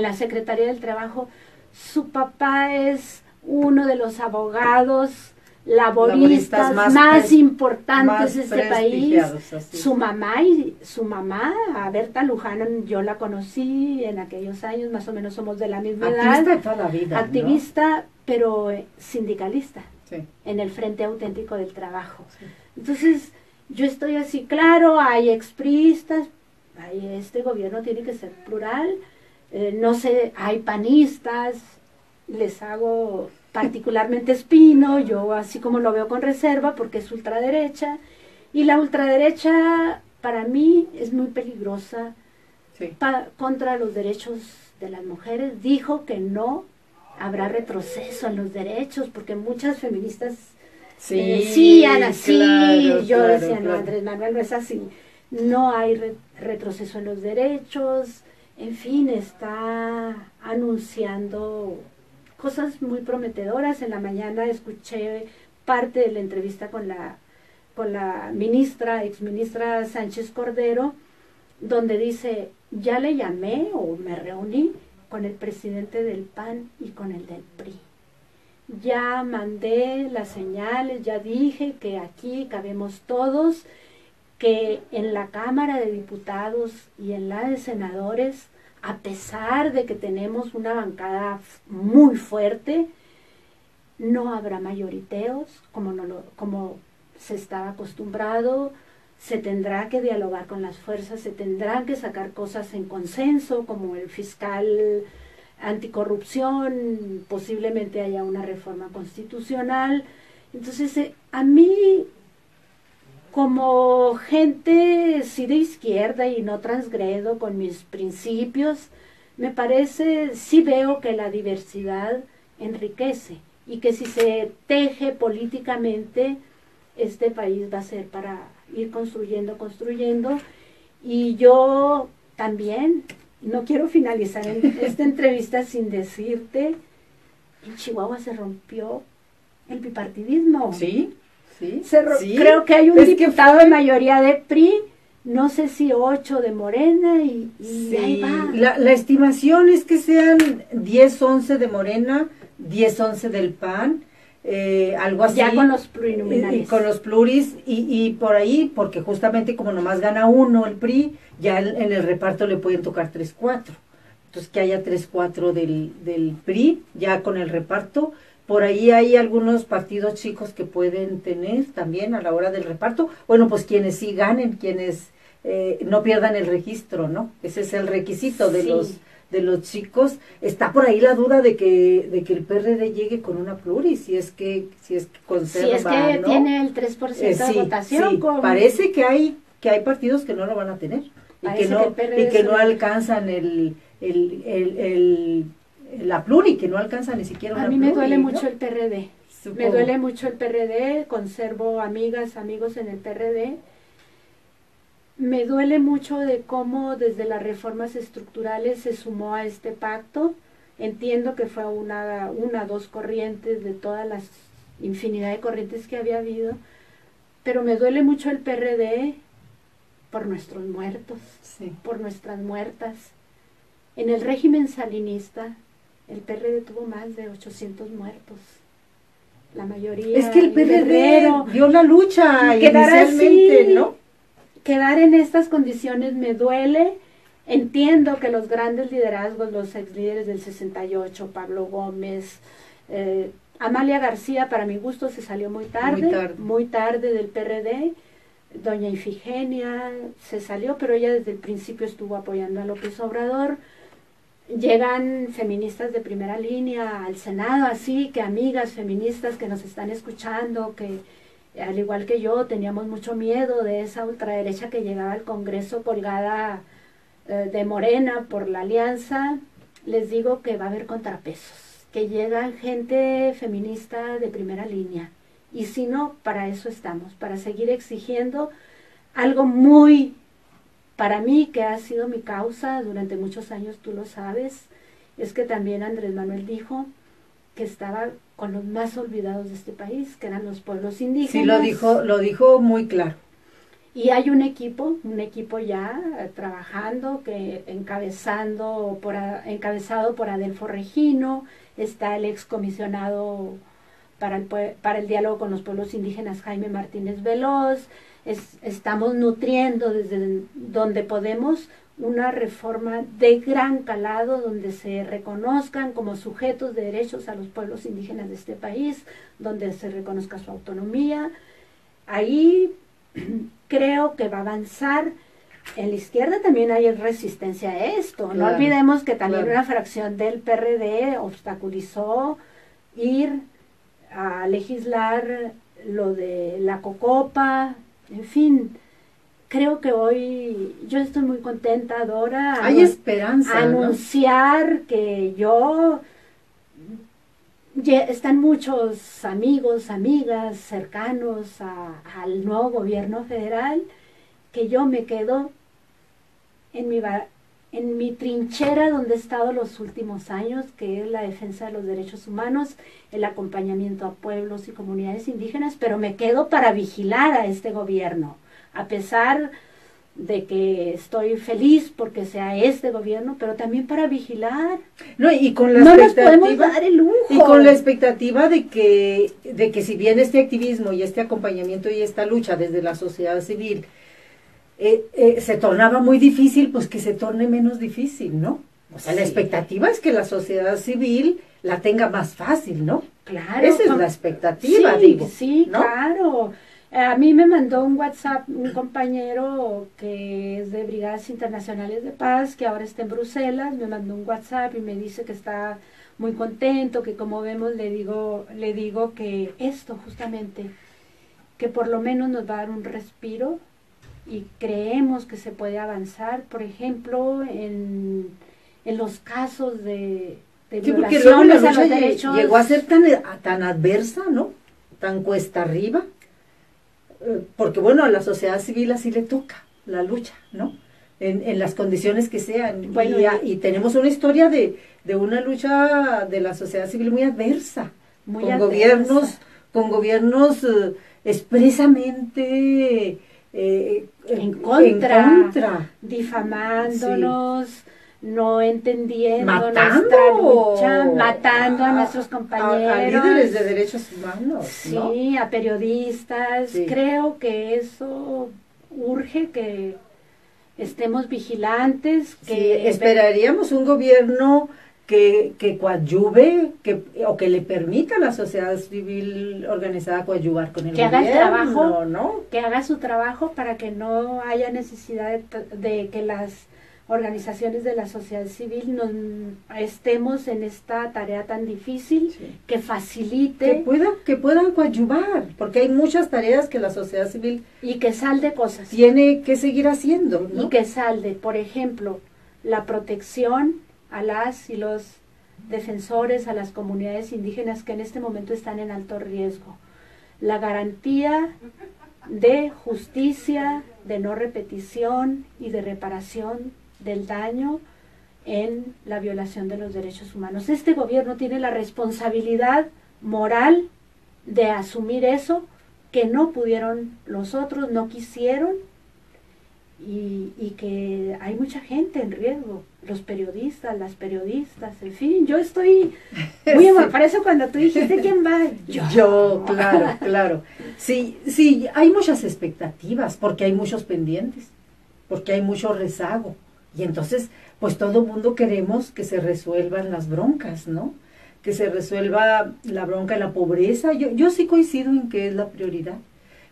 la Secretaría del Trabajo, su papá es uno de los abogados laboristas más importantes de este país. Así. Su mamá, a Berta Luján, yo la conocí en aquellos años, más o menos somos de la misma edad. Activista de toda la vida. Activista, ¿no? Pero sindicalista, sí. En el Frente Auténtico del Trabajo. Sí. Entonces, yo estoy así, claro, hay expriistas, este gobierno tiene que ser plural, no sé, hay panistas, les hago particularmente espino, yo así como lo veo con reserva porque es ultraderecha, y la ultraderecha para mí es muy peligrosa sí. Contra los derechos de las mujeres. Dijo que no habrá retroceso en los derechos porque muchas feministas decían así, claro, yo decía, no, Andrés Manuel, no es así, no hay retroceso en los derechos, en fin, está anunciando cosas muy prometedoras. En la mañana escuché parte de la entrevista con la exministra Sánchez Cordero, donde dice, ya le llamé o me reuní con el presidente del PAN y con el del PRI. Ya mandé las señales, ya dije que aquí cabemos todos, que en la Cámara de Diputados y en la de Senadores, a pesar de que tenemos una bancada muy fuerte, no habrá mayoriteos como se estaba acostumbrado, se tendrá que dialogar con las fuerzas, se tendrán que sacar cosas en consenso, como el fiscal anticorrupción, posiblemente haya una reforma constitucional. Entonces, a mí, como gente sí de izquierda y no transgredo con mis principios, me parece, sí veo que la diversidad enriquece y que si se teje políticamente, este país va a ser para ir construyendo, y yo también no quiero finalizar esta entrevista sin decirte, en Chihuahua se rompió el bipartidismo. Sí, sí. Sí. Creo que hay un diputado de mayoría de PRI, no sé si 8 de Morena, y sí. Ahí va. La estimación es que sean 10, 11 de Morena, 10, 11 del PAN, algo así. Ya con los plurinominales. Y con los pluris, y por ahí, porque justamente como nomás gana uno el PRI, ya en el reparto le pueden tocar 3, 4. Entonces que haya 3, 4 del PRI, ya con el reparto. Por ahí hay algunos partidos chicos que pueden tener también a la hora del reparto. Bueno, pues quienes sí ganen, quienes no pierdan el registro, ¿no? Ese es el requisito de los chicos. Está por ahí la duda de que el PRD llegue con una pluri, si es que conserva, si es que ¿no? Tiene el 3% de votación. Sí. Parece que hay partidos que no lo van a tener y que no alcanzan la pluri, que no alcanza ni siquiera una pluri. A mí me duele mucho el PRD. Supongo. Me duele mucho el PRD, conservo amigos en el PRD. Me duele mucho de cómo desde las reformas estructurales se sumó a este pacto. Entiendo que fue dos corrientes de todas las infinidad de corrientes que había habido, pero me duele mucho el PRD por nuestros muertos, por nuestras muertas. En el régimen salinista, el PRD tuvo más de 800 muertos. La mayoría. Es que el PRD dio la lucha inicialmente, así, ¿no? Quedar en estas condiciones me duele. Entiendo que los grandes liderazgos, los ex líderes del 68, Pablo Gómez, Amalia García, para mi gusto se salió muy tarde del PRD. Doña Ifigenia se salió, pero ella desde el principio estuvo apoyando a López Obrador. Llegan feministas de primera línea al Senado, así que amigas feministas que nos están escuchando, que al igual que yo teníamos mucho miedo de esa ultraderecha que llegaba al Congreso colgada de Morena por la alianza. Les digo que va a haber contrapesos, que llegan gente feminista de primera línea, y si no, para eso estamos, para seguir exigiendo algo muy para mí, que ha sido mi causa durante muchos años, tú lo sabes, es que también Andrés Manuel dijo que estaba con los más olvidados de este país, que eran los pueblos indígenas. Sí, lo dijo muy claro. Y hay un equipo ya trabajando, que encabezado por Adelfo Regino, está el excomisionado para el diálogo con los pueblos indígenas, Jaime Martínez Veloz. Estamos nutriendo desde donde podemos una reforma de gran calado, donde se reconozcan como sujetos de derechos a los pueblos indígenas de este país, donde se reconozca su autonomía. Ahí creo que va a avanzar. En la izquierda también hay resistencia a esto. Claro, no olvidemos que también una fracción del PRD obstaculizó ir a legislar lo de la Cocopa. En fin, creo que hoy yo estoy muy contenta, Dora. Hay esperanza, anunciar, ¿no?, que están muchos amigos, amigas cercanos al nuevo gobierno federal, que yo me quedo en mi trinchera donde he estado los últimos años, que es la defensa de los derechos humanos, el acompañamiento a pueblos y comunidades indígenas, pero me quedo para vigilar a este gobierno, a pesar de que estoy feliz porque sea este gobierno, pero también para vigilar. No, y con la no expectativa, nos podemos dar el lujo. Y con la expectativa de que si bien este activismo y este acompañamiento y esta lucha desde la sociedad civil se tornaba muy difícil, pues que se torne menos difícil, ¿no? O sea, sí, la expectativa es que la sociedad civil la tenga más fácil, ¿no? Claro. Esa es la expectativa, sí, digo. Sí, ¿no? Claro. A mí me mandó un WhatsApp un compañero que es de Brigadas Internacionales de Paz, que ahora está en Bruselas, me mandó un WhatsApp y me dice que está muy contento, que como vemos le digo que esto justamente, que por lo menos nos va a dar un respiro y creemos que se puede avanzar, por ejemplo, en los casos de violaciones a los derechos. Llegó a ser tan adversa, ¿no? Tan cuesta arriba. Porque bueno, a la sociedad civil así le toca la lucha, ¿no? En las condiciones que sean. Bueno, y tenemos una historia de una lucha de la sociedad civil muy adversa, con gobiernos expresamente en contra, difamándonos, sí, no entendiendo nuestra lucha, matando a nuestros compañeros, a líderes de derechos humanos, sí, ¿no? A periodistas. Sí. Creo que eso urge que estemos vigilantes. Que sí, esperaríamos un gobierno que coadyuve, o que le permita a la sociedad civil organizada coadyuvar con el gobierno, haga el trabajo, ¿no? Que haga su trabajo para que no haya necesidad de que las organizaciones de la sociedad civil estemos en esta tarea tan difícil, sí, que facilite que puedan coadyuvar, porque hay muchas tareas que la sociedad civil y que salde cosas tiene que seguir haciendo, ¿no? Y que salde, por ejemplo, la protección a las y los defensores, a las comunidades indígenas que en este momento están en alto riesgo, la garantía de justicia, de no repetición y de reparación del daño en la violación de los derechos humanos. Este gobierno tiene la responsabilidad moral de asumir eso, que no pudieron los otros, no quisieron, y que hay mucha gente en riesgo, los periodistas, las periodistas, en fin, yo estoy muy sí, para eso cuando tú dijiste ¿quién va? Yo, claro. Sí, hay muchas expectativas, porque hay muchos pendientes, porque hay mucho rezago. Y entonces, pues todo el mundo queremos que se resuelvan las broncas, ¿no? Que se resuelva la bronca de la pobreza. Yo sí coincido en que es la prioridad,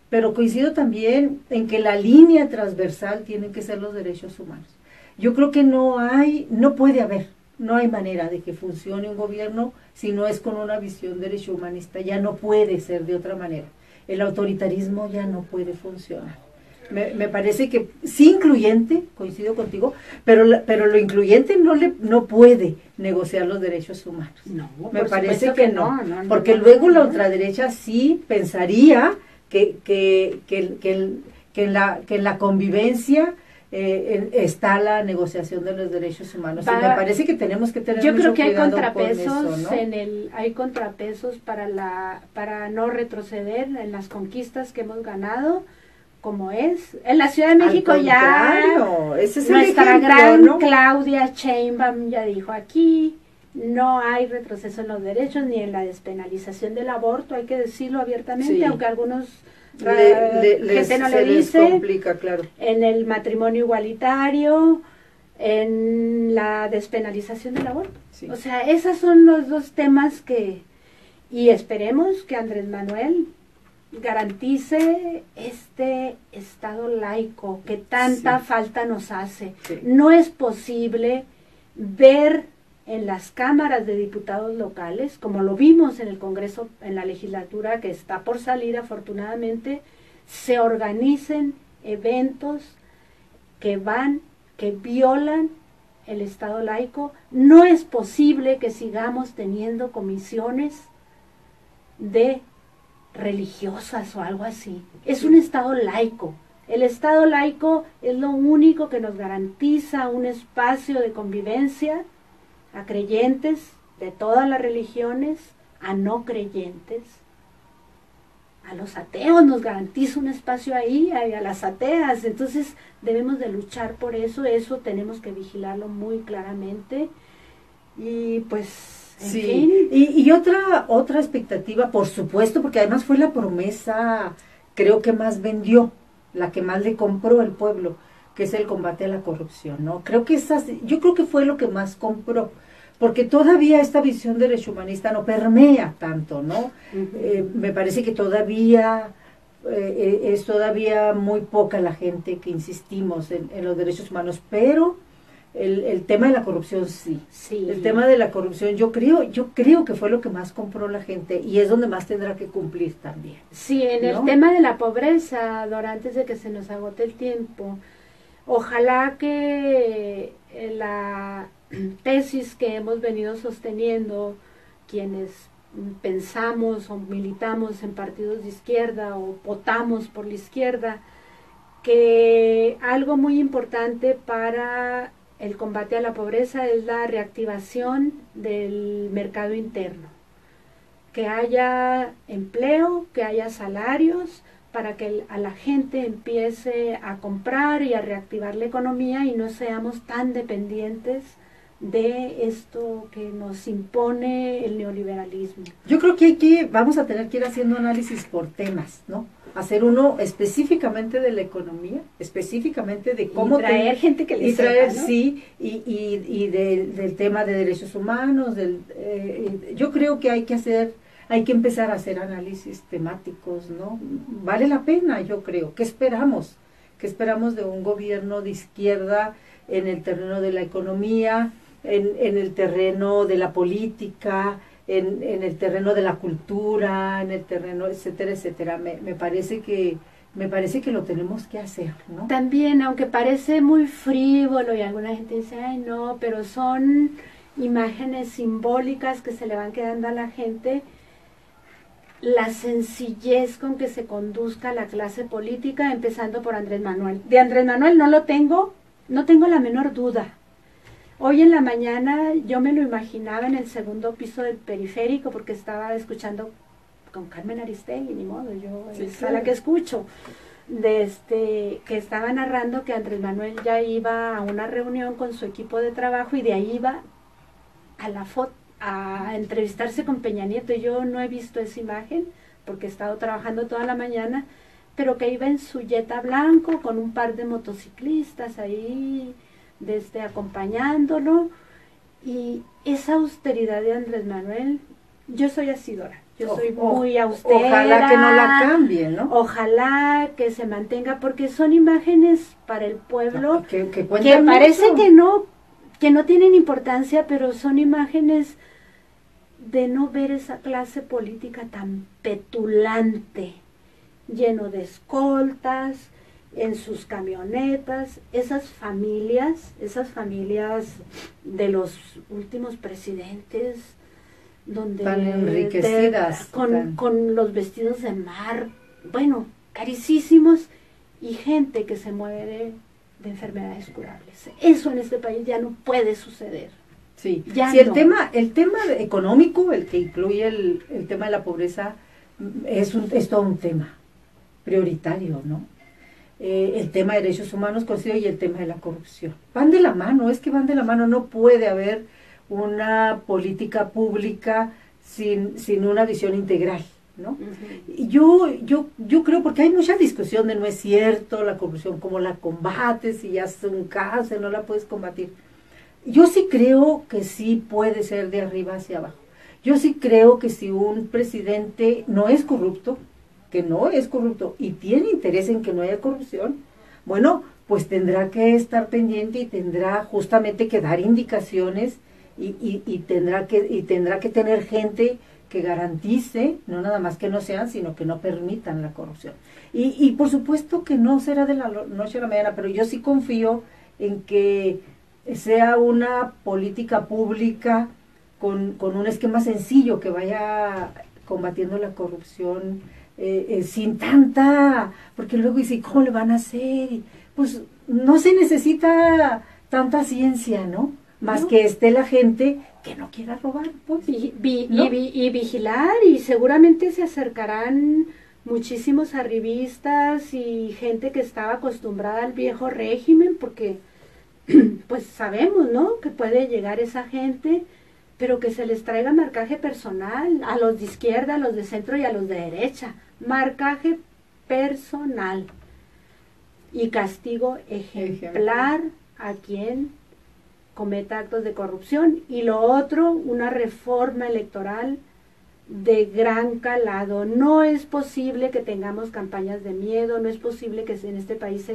pero coincido también en que la línea transversal tienen que ser los derechos humanos. Yo creo que no hay manera de que funcione un gobierno si no es con una visión derecho humanista. Ya no puede ser de otra manera. El autoritarismo ya no puede funcionar. Me parece que sí incluyente, coincido contigo, pero lo incluyente no puede negociar los derechos humanos. No, me parece que no, porque luego la ultraderecha sí pensaría que en la convivencia está la negociación de los derechos humanos. Y me parece que tenemos que tener yo mucho creo que hay cuidado contrapesos con eso, ¿no? hay contrapesos para no retroceder en las conquistas que hemos ganado, como es en la Ciudad de México. Ya ese es nuestra el ejemplo, gran ¿no? Claudia Sheinbaum ya dijo aquí: no hay retroceso en los derechos ni en la despenalización del aborto, hay que decirlo abiertamente, Sí. aunque algunos gente no le dice. Les complica, claro. En el matrimonio igualitario, en la despenalización del aborto. Sí. O sea, esos son los dos temas y esperemos que Andrés Manuel garantice este Estado laico que tanta falta nos hace. Sí. No es posible ver en las cámaras de diputados locales, como lo vimos en el Congreso, en la legislatura que está por salir afortunadamente, se organicen eventos que violan el Estado laico. No es posible que sigamos teniendo comisiones de religiosas o algo así. Es un Estado laico. El Estado laico es lo único que nos garantiza un espacio de convivencia a creyentes de todas las religiones, a no creyentes. A los ateos nos garantiza un espacio ahí, a las ateas. Entonces debemos de luchar por eso tenemos que vigilarlo muy claramente. Y pues, en fin. Y otra expectativa, por supuesto, porque además fue la promesa, creo que más vendió, la que más le compró el pueblo, que es el combate a la corrupción, ¿no? Yo creo que fue lo que más compró, porque todavía esta visión derechohumanista no permea tanto, ¿no? Me parece que todavía es todavía muy poca la gente que insistimos en los derechos humanos, pero el tema de la corrupción sí. El tema de la corrupción yo creo que fue lo que más compró la gente y es donde más tendrá que cumplir también. Sí, en el tema de la pobreza, Dora, antes de que se nos agote el tiempo, ojalá que la tesis que hemos venido sosteniendo quienes pensamos o militamos en partidos de izquierda o votamos por la izquierda, que algo muy importante para el combate a la pobreza es la reactivación del mercado interno, que haya empleo, que haya salarios, para que a la gente empiece a comprar y a reactivar la economía y no seamos tan dependientes de esto que nos impone el neoliberalismo. Yo creo que vamos a tener que ir haciendo análisis por temas, ¿no? Hacer uno específicamente de la economía, específicamente de cómo... Y traer gente que le sepa, ¿no? Sí, y del tema de derechos humanos, yo creo que hay que empezar a hacer análisis temáticos, ¿no? Vale la pena, yo creo. ¿Qué esperamos? ¿Qué esperamos de un gobierno de izquierda en el terreno de la economía, en el terreno de la política, en el terreno de la cultura, en el terreno, etcétera, etcétera? Me parece que lo tenemos que hacer, ¿no? También, aunque parece muy frívolo y alguna gente dice, ay no, pero son imágenes simbólicas que se le van quedando a la gente, la sencillez con que se conduzca la clase política, empezando por Andrés Manuel. De Andrés Manuel no tengo la menor duda. Hoy en la mañana yo me lo imaginaba en el segundo piso del periférico porque estaba escuchando con Carmen Aristegui, ni modo, yo es a la que escucho, que estaba narrando que Andrés Manuel ya iba a una reunión con su equipo de trabajo y de ahí iba a entrevistarse con Peña Nieto. Yo no he visto esa imagen porque he estado trabajando toda la mañana, pero que iba en su Jetta blanco con un par de motociclistas ahí acompañándolo, y esa austeridad de Andrés Manuel, yo soy así, Dora, yo soy muy austera. Ojalá que no la cambien, ¿no? Ojalá que se mantenga, porque son imágenes para el pueblo que parece que no tienen importancia, pero son imágenes de no ver esa clase política tan petulante, lleno de escoltas, en sus camionetas, esas familias de los últimos presidentes, donde tan enriquecidas, con los vestidos de mar, bueno, carísimos, y gente que se muere de enfermedades curables. Eso en este país ya no puede suceder. Sí, ya sí, no. el tema económico, el que incluye el tema de la pobreza, es todo un tema prioritario, ¿no? El tema de derechos humanos, considero, y el tema de la corrupción. Van de la mano, es que van de la mano, no puede haber una política pública sin una visión integral, ¿no? Yo creo, porque hay mucha discusión de no es cierto, la corrupción, cómo la combates, si ya es un cáncer, no la puedes combatir. Yo sí creo que sí puede ser de arriba hacia abajo. Yo sí creo que si un presidente no es corrupto, y tiene interés en que no haya corrupción, bueno, pues tendrá que estar pendiente y tendrá justamente que dar indicaciones y tendrá que tener gente que garantice, no nada más que no sean, sino que no permitan la corrupción. Y por supuesto que no será de la noche a la mañana, pero yo sí confío en que sea una política pública con un esquema sencillo que vaya combatiendo la corrupción sin tanta, porque luego dice, ¿cómo le van a hacer? Pues no se necesita tanta ciencia, ¿no? Más que esté la gente que no quiera robar, pues. ¿No? Y vigilar, y seguramente se acercarán muchísimos arribistas y gente que estaba acostumbrada al viejo régimen, porque pues sabemos, ¿no?, que puede llegar esa gente, pero que se les traiga marcaje personal, a los de izquierda, a los de centro y a los de derecha, marcaje personal y castigo ejemplar a quien cometa actos de corrupción. Y lo otro, una reforma electoral de gran calado. No es posible que tengamos campañas de miedo, no es posible que en este país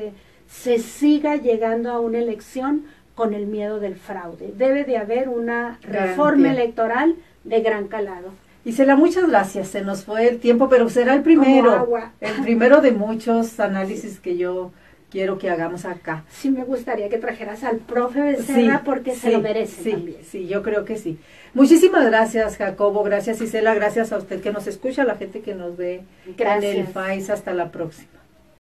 se siga llegando a una elección con el miedo del fraude. Debe de haber una reforma electoral de gran calado. Isela, muchas gracias, se nos fue el tiempo, pero será el primero de muchos análisis que yo quiero que hagamos acá. Sí, me gustaría que trajeras al profe Becerra, porque se lo merece también. Sí, yo creo que sí. Muchísimas gracias, Jacobo, gracias, Isela, gracias a usted que nos escucha, a la gente que nos ve en el Face. Hasta la próxima.